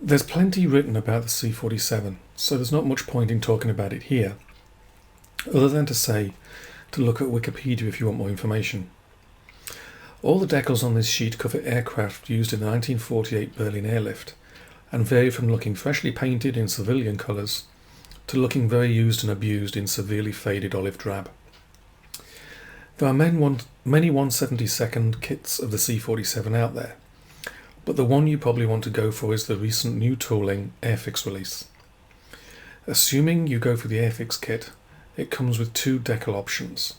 There's plenty written about the C47, so there's not much point in talking about it here, other than to say to look at Wikipedia if you want more information. All the decals on this sheet cover aircraft used in the 1948 Berlin airlift, and vary from looking freshly painted in civilian colours to looking very used and abused in severely faded olive drab. There are many 1/72nd kits of the C47 out there, but the one you probably want to go for is the recent new tooling Airfix release. Assuming you go for the Airfix kit, it comes with two decal options.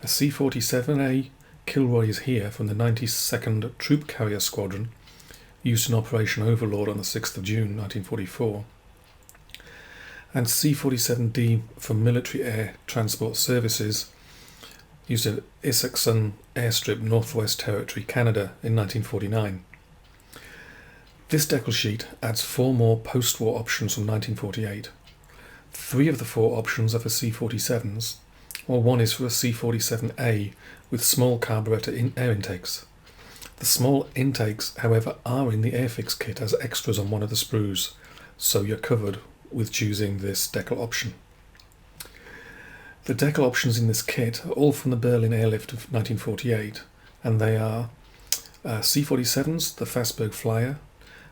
A C47A Kilroy is here from the 92nd Troop Carrier Squadron, used in Operation Overlord on the 6th of June 1944, and C47D from Military Air Transport Services, used at Isakson Airstrip, Northwest Territory, Canada in 1949. This decal sheet adds 4 more post-war options from 1948. 3 of the 4 options are for C47s, while 1 is for a C47A with small carburetor air intakes. The small intakes, however, are in the Airfix kit as extras on one of the sprues, so you're covered with choosing this decal option. The decal options in this kit are all from the Berlin airlift of 1948, and they are C47s, the Fassberg Flyer,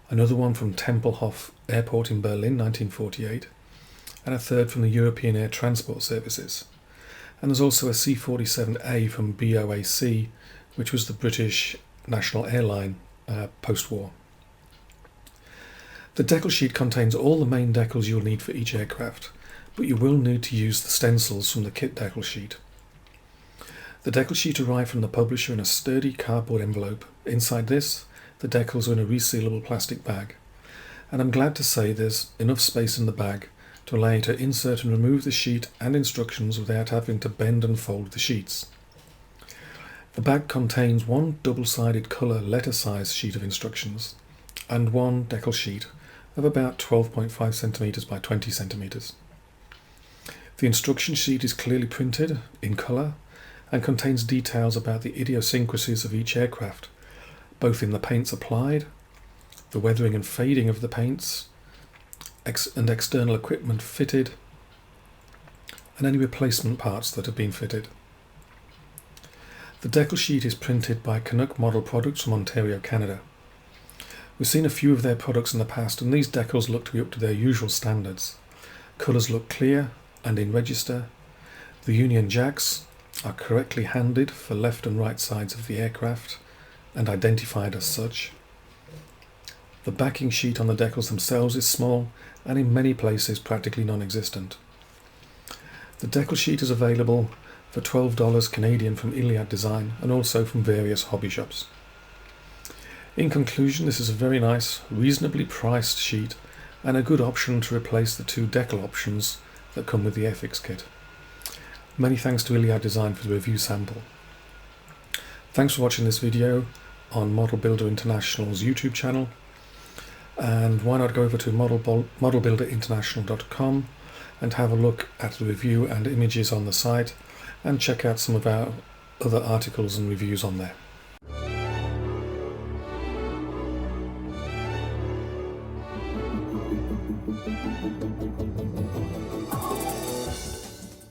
another one from Tempelhof Airport in Berlin, 1948, and a third from the European Air Transport Services. And there's also a C47A from BOAC, which was the British national airline post-war. The decal sheet contains all the main decals you'll need for each aircraft, but you will need to use the stencils from the kit decal sheet. The decal sheet arrived from the publisher in a sturdy cardboard envelope. Inside this, the decals are in a resealable plastic bag, and I'm glad to say there's enough space in the bag to allow you to insert and remove the sheet and instructions without having to bend and fold the sheets. The bag contains one double-sided colour letter-size sheet of instructions and one decal sheet of about 12.5 cm by 20 cm. The instruction sheet is clearly printed in colour and contains details about the idiosyncrasies of each aircraft, both in the paints applied, the weathering and fading of the paints, and external equipment fitted, and any replacement parts that have been fitted. The decal sheet is printed by Canuck Model Products from Ontario, Canada. We've seen a few of their products in the past, and these decals look to be up to their usual standards. Colours look clear and in register. The Union Jacks are correctly handed for left and right sides of the aircraft and identified as such. The backing sheet on the decals themselves is small and in many places practically non-existent. The decal sheet is available for $12 Canadian from Iliad Design and also from various hobby shops. In conclusion, this is a very nice, reasonably priced sheet and a good option to replace the 2 decal options that come with the Airfix kit. Many thanks to Iliad Design for the review sample. Thanks for watching this video on Model Builder International's YouTube channel, and why not go over to modelbuilderinternational.com and have a look at the review and images on the site and check out some of our other articles and reviews on there.